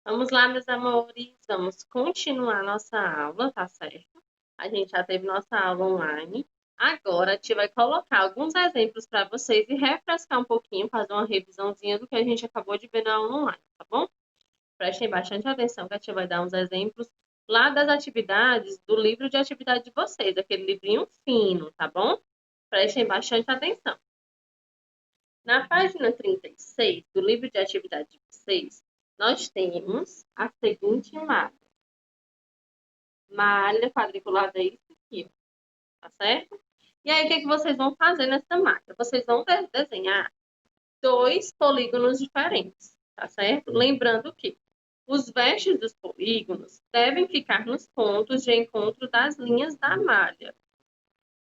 Vamos lá, meus amores, vamos continuar nossa aula, tá certo? A gente já teve nossa aula online. Agora, a tia vai colocar alguns exemplos para vocês e refrescar um pouquinho, fazer uma revisãozinha do que a gente acabou de ver na aula online, tá bom? Prestem bastante atenção que a tia vai dar uns exemplos lá das atividades do livro de atividade de vocês, aquele livrinho fino, tá bom? Prestem bastante atenção. Na página 36 do livro de atividade de vocês, nós temos a seguinte imagem. Malha quadriculada é isso aqui, ó, tá certo? E aí, o que vocês vão fazer nessa malha? Vocês vão desenhar dois polígonos diferentes, tá certo? Lembrando que os vestes dos polígonos devem ficar nos pontos de encontro das linhas da malha.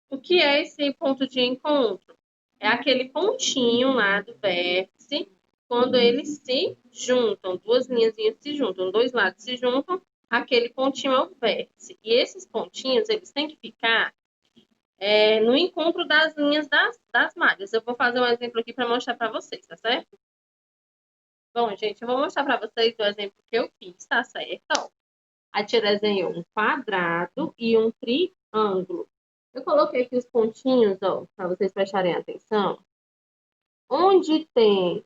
O que é esse ponto de encontro? É aquele pontinho lá do vértice, quando eles se juntam, duas linhazinhas se juntam, dois lados se juntam, aquele pontinho é o vértice. E esses pontinhos, eles têm que ficar no encontro das linhas das malhas. Eu vou fazer um exemplo aqui para mostrar para vocês, tá certo? Bom, gente, eu vou mostrar para vocês o exemplo que eu fiz, tá certo? Ó, a tia desenhou um quadrado e um triângulo. Eu coloquei aqui os pontinhos, ó, para vocês prestarem atenção. Onde tem,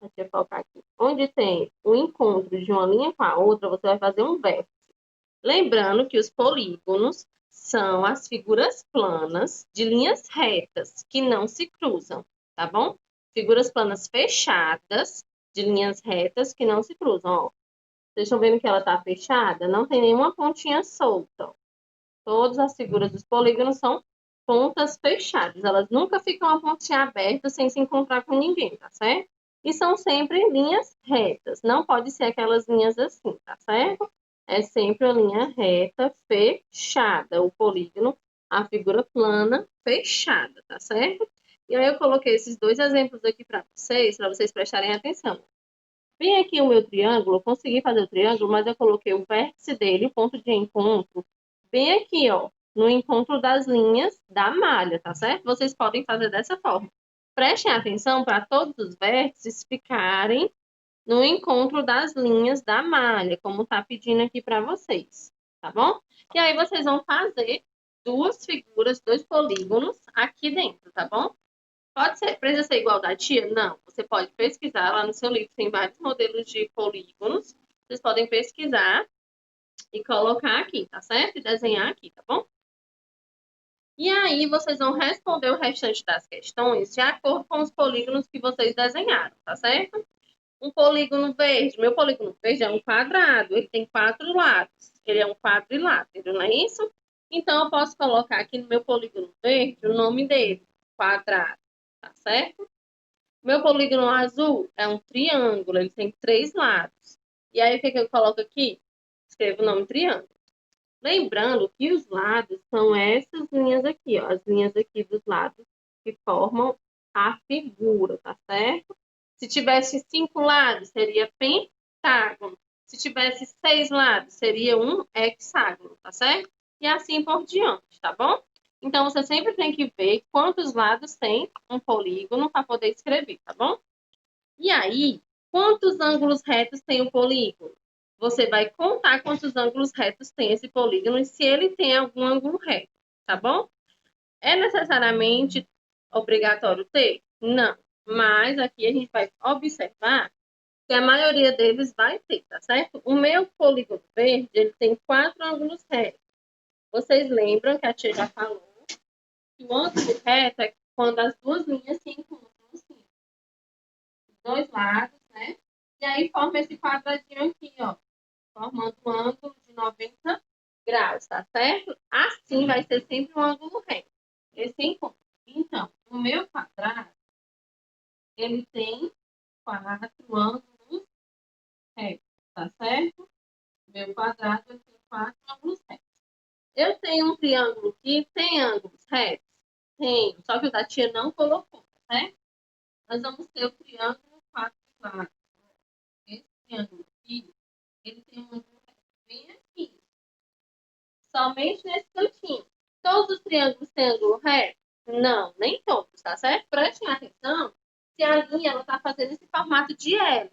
deixa eu focar aqui, onde tem o encontro de uma linha com a outra, você vai fazer um vértice. Lembrando que os polígonos são as figuras planas de linhas retas que não se cruzam, tá bom? Figuras planas fechadas de linhas retas que não se cruzam, ó. Vocês estão vendo que ela está fechada? Não tem nenhuma pontinha solta, ó. Todas as figuras dos polígonos são pontas fechadas. Elas nunca ficam a pontinha aberta sem se encontrar com ninguém, tá certo? E são sempre linhas retas. Não pode ser aquelas linhas assim, tá certo? É sempre a linha reta fechada. O polígono, a figura plana fechada, tá certo? E aí eu coloquei esses dois exemplos aqui para vocês prestarem atenção. Vem aqui o meu triângulo, eu consegui fazer o triângulo, mas eu coloquei o vértice dele, o ponto de encontro, bem aqui, ó, no encontro das linhas da malha, tá certo? Vocês podem fazer dessa forma. Prestem atenção para todos os vértices ficarem no encontro das linhas da malha, como tá pedindo aqui para vocês, tá bom? E aí vocês vão fazer duas figuras, dois polígonos aqui dentro, tá bom? Precisa ser igual da tia? Não. Você pode pesquisar lá no seu livro, tem vários modelos de polígonos. Vocês podem pesquisar e colocar aqui, tá certo? E desenhar aqui, tá bom? E aí, vocês vão responder o restante das questões de acordo com os polígonos que vocês desenharam, tá certo? Um polígono verde, meu polígono verde é um quadrado, ele tem 4 lados. Ele é um quadrilátero, não é isso? Então, eu posso colocar aqui no meu polígono verde o nome dele, quadrado, tá certo? Meu polígono azul é um triângulo, ele tem 3 lados. E aí, o que eu coloco aqui? Escrevo o nome triângulo. Lembrando que os lados são essas linhas aqui, ó, as linhas aqui dos lados que formam a figura, tá certo? Se tivesse 5 lados, seria pentágono. Se tivesse 6 lados, seria um hexágono, tá certo? E assim por diante, tá bom? Então, você sempre tem que ver quantos lados tem um polígono para poder escrever, tá bom? E aí, quantos ângulos retos tem o polígono? Você vai contar quantos ângulos retos tem esse polígono e se ele tem algum ângulo reto, tá bom? É necessariamente obrigatório ter? Não. Mas aqui a gente vai observar que a maioria deles vai ter, tá certo? O meu polígono verde, ele tem 4 ângulos retos. Vocês lembram que a tia já falou que o ângulo reto é quando as duas linhas se encontram assim, dos dois lados, né? E aí forma esse quadradinho aqui, ó, formando um ângulo de 90 graus, tá certo? Assim vai ser sempre um ângulo reto. Esse encontro. Então, o meu quadrado, ele tem 4 ângulos retos, tá certo? O meu quadrado ele tem 4 ângulos retos. Eu tenho um triângulo que tem ângulos retos? Tenho, só que o da tia não colocou, tá certo? Nós vamos ter o triângulo quadrado. Esse triângulo aqui, ele tem um ângulo reto bem aqui. Somente nesse cantinho. Todos os triângulos têm ângulo reto? Não, nem todos, tá certo? Prestem atenção se a linha está fazendo esse formato de L.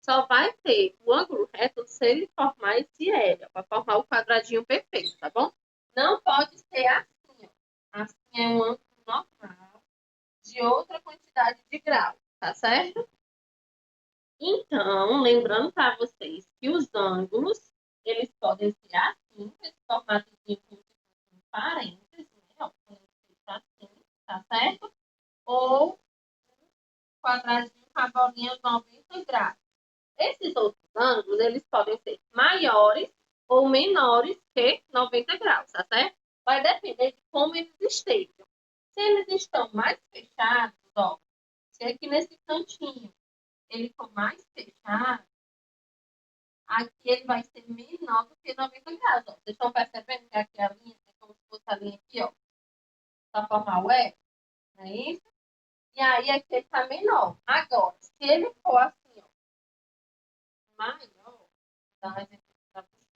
só vai ter o ângulo reto se ele formar esse L, para formar o quadradinho perfeito, tá bom? Não pode ser assim, ó. Assim é um ângulo normal de outra quantidade de graus, tá certo? Então, lembrando para vocês que os ângulos, eles podem ser assim, esse formato de parênteses, né? Ó, assim, tá certo? Ou quadradinho com a bolinha 90 graus. Esses outros ângulos, eles podem ser maiores ou menores que 90 graus, tá certo? Vai depender de como eles estejam. Se eles estão mais fechados, ó, se aqui nesse cantinho ele for mais fechado, aqui ele vai ser menor do que 90 graus. Ó. Vocês estão percebendo que aqui a linha é como se fosse a linha aqui, ó, para formar o E, não é isso? E aí aqui ele está menor. Agora, se ele for assim, ó, maior, dá um exemplo para vocês.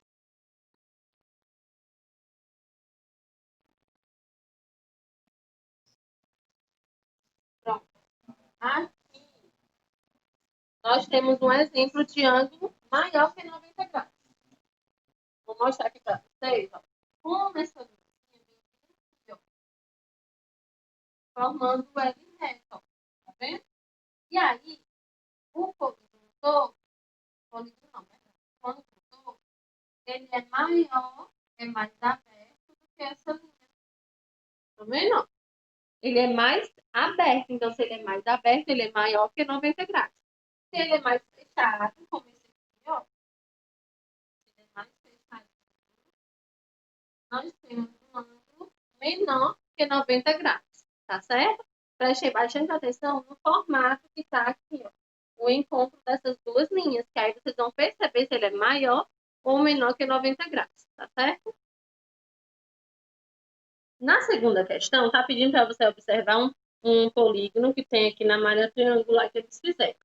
Pronto. Aqui nós temos um exemplo de ângulo maior que 90 graus. Vou mostrar aqui para vocês, ó, como essa linha vem aqui, ó, formando o L reto, ó, tá vendo? E aí, o polígono todo, polígono não, né? O polígono todo, ele é maior, é mais aberto do que essa linha. Tá vendo? Ele é mais aberto, então se ele é mais aberto, ele é maior que 90 graus. Se ele é mais fechado, como esse aqui, ó, se ele é mais fechado, nós temos um ângulo menor que 90 graus, tá certo? Prestem bastante atenção no formato que está aqui, ó, o encontro dessas duas linhas, que aí vocês vão perceber se ele é maior ou menor que 90 graus, tá certo? Na segunda questão, está pedindo para você observar um polígono que tem aqui na malha triangular que eles fizeram.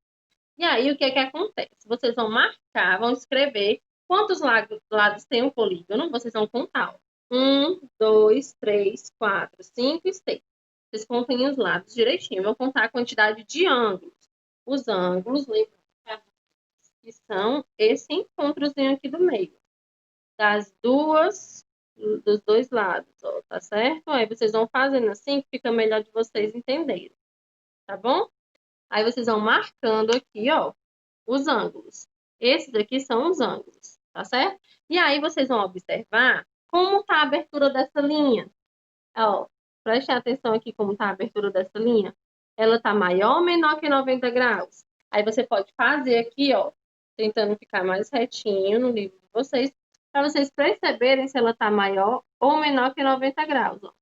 E aí, o que que acontece? Vocês vão marcar, vão escrever quantos lados tem o polígono, vocês vão contar. Ó. 1, 2, 3, 4, 5 e 6. Vocês contem os lados direitinho. Eu vou contar a quantidade de ângulos. Os ângulos, lembrando que são esse encontrozinho aqui do meio. Dos dois lados, ó, tá certo? Aí vocês vão fazendo assim, que fica melhor de vocês entenderem. Tá bom? Aí vocês vão marcando aqui, ó, os ângulos. Esses aqui são os ângulos, tá certo? E aí vocês vão observar como tá a abertura dessa linha. Ó, prestem atenção aqui como tá a abertura dessa linha. Ela tá maior ou menor que 90 graus? Aí você pode fazer aqui, ó, tentando ficar mais retinho no livro de vocês, para vocês perceberem se ela tá maior ou menor que 90 graus, ó.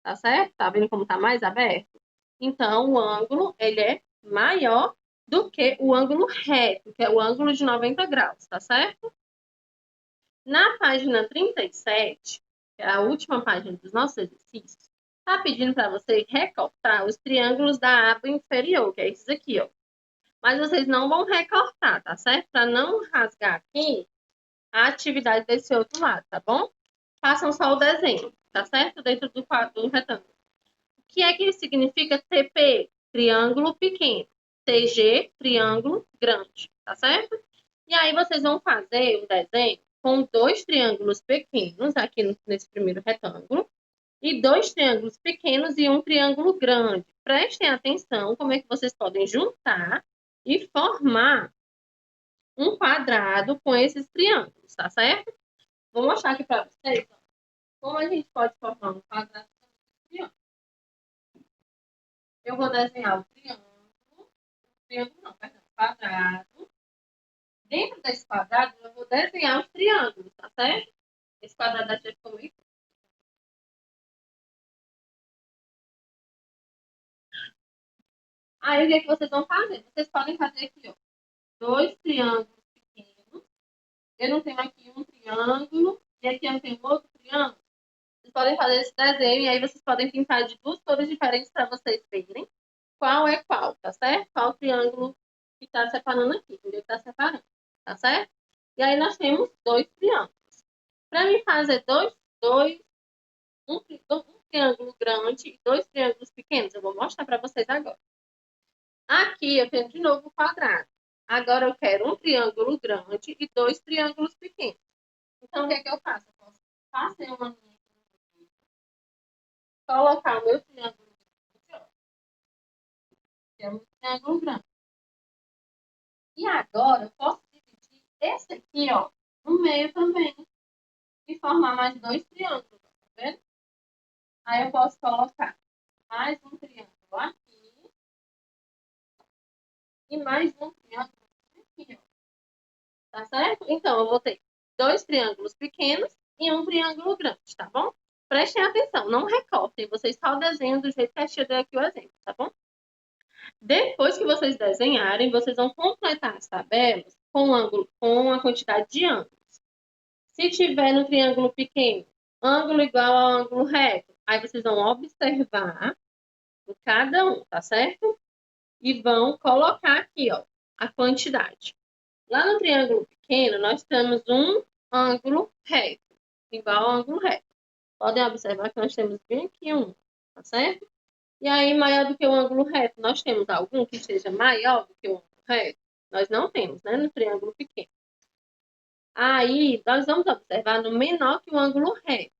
Tá certo? Tá vendo como tá mais aberto? Então, o ângulo, ele é maior do que o ângulo reto, que é o ângulo de 90 graus, tá certo? Na página 37, que é a última página dos nossos exercícios, está pedindo para você recortar os triângulos da aba inferior, que é esses aqui, ó. Mas vocês não vão recortar, tá certo? Para não rasgar aqui a atividade desse outro lado, tá bom? Façam só o desenho, tá certo? Dentro do quadro do retângulo. O que é que significa TP? Triângulo pequeno. TG, triângulo grande, tá certo? E aí vocês vão fazer o desenho com dois triângulos pequenos aqui nesse primeiro retângulo e dois triângulos pequenos e um triângulo grande. Prestem atenção como é que vocês podem juntar e formar um quadrado com esses triângulos, tá certo? Vou mostrar aqui para vocês ó, como a gente pode formar um quadrado com esses triângulos. Eu vou desenhar o triângulo não, perdão, quadrado. Dentro desse quadrado, eu vou desenhar os triângulos, tá certo? Esse quadrado aqui ficou meio. Aí, o que é que vocês vão fazer? Vocês podem fazer aqui, ó, dois triângulos pequenos. Eu não tenho aqui um triângulo e aqui eu tenho outro triângulo. Vocês podem fazer esse desenho e aí vocês podem pintar de duas cores diferentes para vocês verem qual é qual, tá certo? Qual triângulo que está separando aqui, onde está separando, tá certo? E aí nós temos dois triângulos. Para mim fazer um triângulo grande e dois triângulos pequenos, eu vou mostrar para vocês agora. Aqui eu tenho de novo o quadrado. Agora eu quero um triângulo grande e dois triângulos pequenos. Então, o que é que eu faço? Eu posso fazer uma linha aqui, colocar o meu triângulo grande, ó, que é um triângulo grande. E agora eu posso dividir esse aqui, ó, no meio também e formar mais dois triângulos, tá vendo? Aí eu posso colocar mais um triângulo aqui e mais um triângulo aqui, ó. Tá certo? Então, eu vou ter dois triângulos pequenos e um triângulo grande, tá bom? Prestem atenção, não recortem, vocês só desenham do jeito que a tia deu aqui o exemplo, tá bom? Depois que vocês desenharem, vocês vão completar as tabelas com, ângulo, com a quantidade de ângulos. Se tiver no triângulo pequeno, ângulo igual ao ângulo reto, aí vocês vão observar em cada um, tá certo? E vão colocar aqui, ó, a quantidade. Lá no triângulo pequeno, nós temos um ângulo reto, igual ao ângulo reto. Podem observar que nós temos bem aqui um, tá certo? E aí, maior do que o ângulo reto, nós temos algum que seja maior do que o ângulo reto? Nós não temos, né, no triângulo pequeno. Aí, nós vamos observar no menor que o ângulo reto.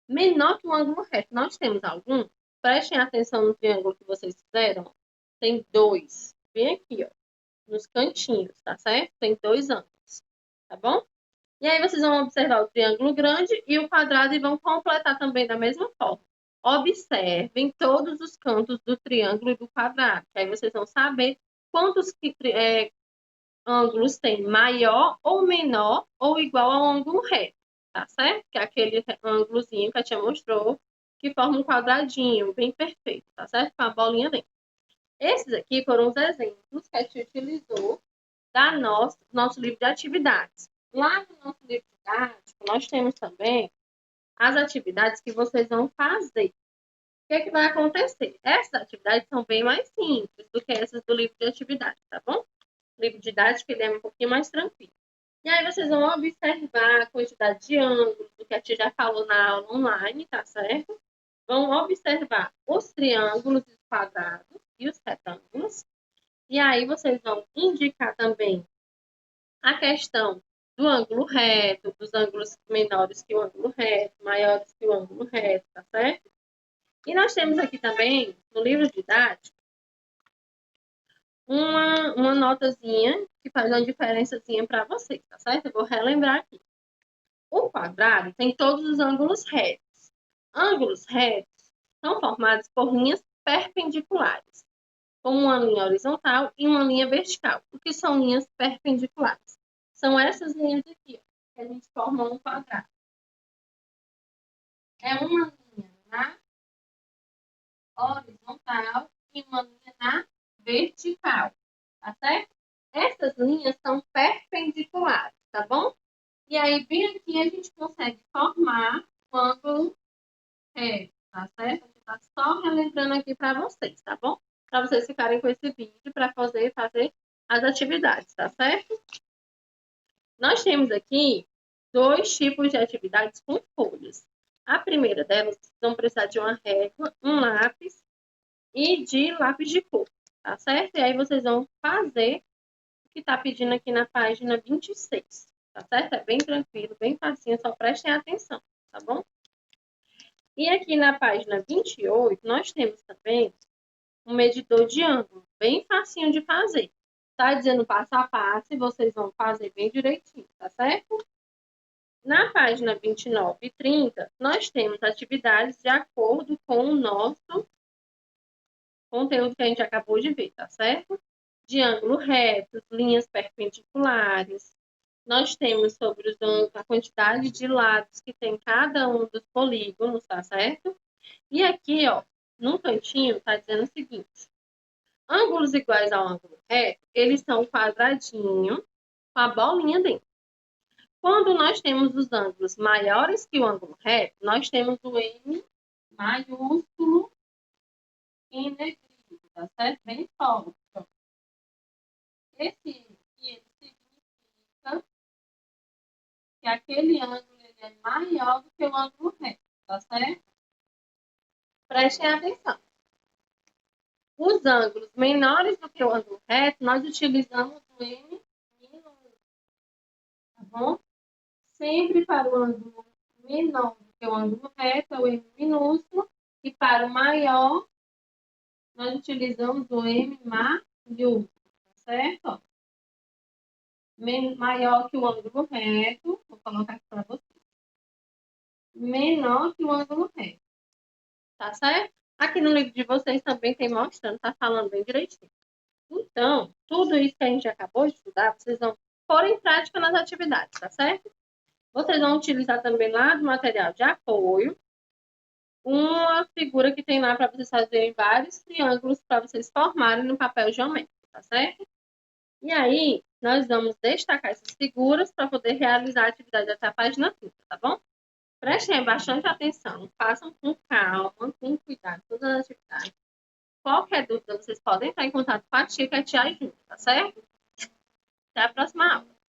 Menor que o ângulo reto, nós temos algum? Prestem atenção no triângulo que vocês fizeram. Tem dois, bem aqui, ó, nos cantinhos, tá certo? Tem dois ângulos, tá bom? E aí vocês vão observar o triângulo grande e o quadrado e vão completar também da mesma forma. Observem todos os cantos do triângulo e do quadrado, que aí vocês vão saber quantos ângulos tem maior ou menor ou igual ao ângulo reto, tá certo? Que é aquele ângulozinho que a tia mostrou, que forma um quadradinho bem perfeito, tá certo? Com a bolinha dentro. Esses aqui foram os exemplos que a tia utilizou da nosso livro de atividades. Lá no nosso livro didático, nós temos também as atividades que vocês vão fazer. O que é que vai acontecer? Essas atividades são bem mais simples do que essas do livro de atividades, tá bom? O livro didático ele é um pouquinho mais tranquilo. E aí vocês vão observar a quantidade de ângulos, do que a tia já falou na aula online, tá certo? Vão observar os triângulos, os quadrados e os retângulos. E aí vocês vão indicar também a questão do ângulo reto, dos ângulos menores que o ângulo reto, maiores que o ângulo reto, tá certo? E nós temos aqui também, no livro didático, uma notazinha que faz uma diferençazinha para vocês, tá certo? Eu vou relembrar aqui. O quadrado tem todos os ângulos retos. Ângulos retos são formados por linhas perpendiculares, com uma linha horizontal e uma linha vertical. O que são linhas perpendiculares? São essas linhas aqui, ó, que a gente forma um quadrado. É uma linha na horizontal e uma linha na vertical, tá certo? Essas linhas são perpendiculares, tá bom? E aí, bem aqui, a gente consegue formar um ângulo reto, tá certo? A gente tá só relembrando aqui para vocês, tá bom? Para vocês ficarem com esse vídeo para fazer as atividades, tá certo? Nós temos aqui dois tipos de atividades com folhas. A primeira delas, vocês vão precisar de uma régua, um lápis e de lápis de cor, tá certo? E aí vocês vão fazer o que está pedindo aqui na página 26, tá certo? É bem tranquilo, bem facinho, só prestem atenção, tá bom? E aqui na página 28, nós temos também um medidor de ângulo, bem facinho de fazer. Tá dizendo passo a passo e vocês vão fazer bem direitinho, tá certo? Na página 29 e 30, nós temos atividades de acordo com o nosso conteúdo que a gente acabou de ver, tá certo? De ângulo reto, linhas perpendiculares. Nós temos sobre a quantidade de lados que tem cada um dos polígonos, tá certo? E aqui, ó, no cantinho, tá dizendo o seguinte: ângulos iguais ao ângulo reto, eles são um quadradinho com a bolinha dentro. Quando nós temos os ângulos maiores que o ângulo reto, nós temos o M maiúsculo em negrito, tá certo? Bem forte. Esse aqui, ele significa que aquele ângulo ele é maior do que o ângulo reto, tá certo? Prestem atenção. Os ângulos menores do que o ângulo reto, nós utilizamos o M minúsculo, tá bom? Sempre para o ângulo menor do que o ângulo reto, é o M minúsculo, e para o maior, nós utilizamos o M maiúsculo, tá certo? Maior que o ângulo reto, vou colocar aqui para você. Menor que o ângulo reto, tá certo? Aqui no livro de vocês também tem mostrando, tá falando bem direitinho. Então, tudo isso que a gente acabou de estudar, vocês vão pôr em prática nas atividades, tá certo? Vocês vão utilizar também lá do material de apoio, uma figura que tem lá para vocês fazerem vários triângulos para vocês formarem no papel geométrico, tá certo? E aí, nós vamos destacar essas figuras para poder realizar a atividade até a página 30, tá bom? Prestem bastante atenção, façam com calma, com cuidado todas as atividades. Qualquer dúvida, vocês podem entrar em contato com a tia, que a tia ajuda, tá certo? Até a próxima aula.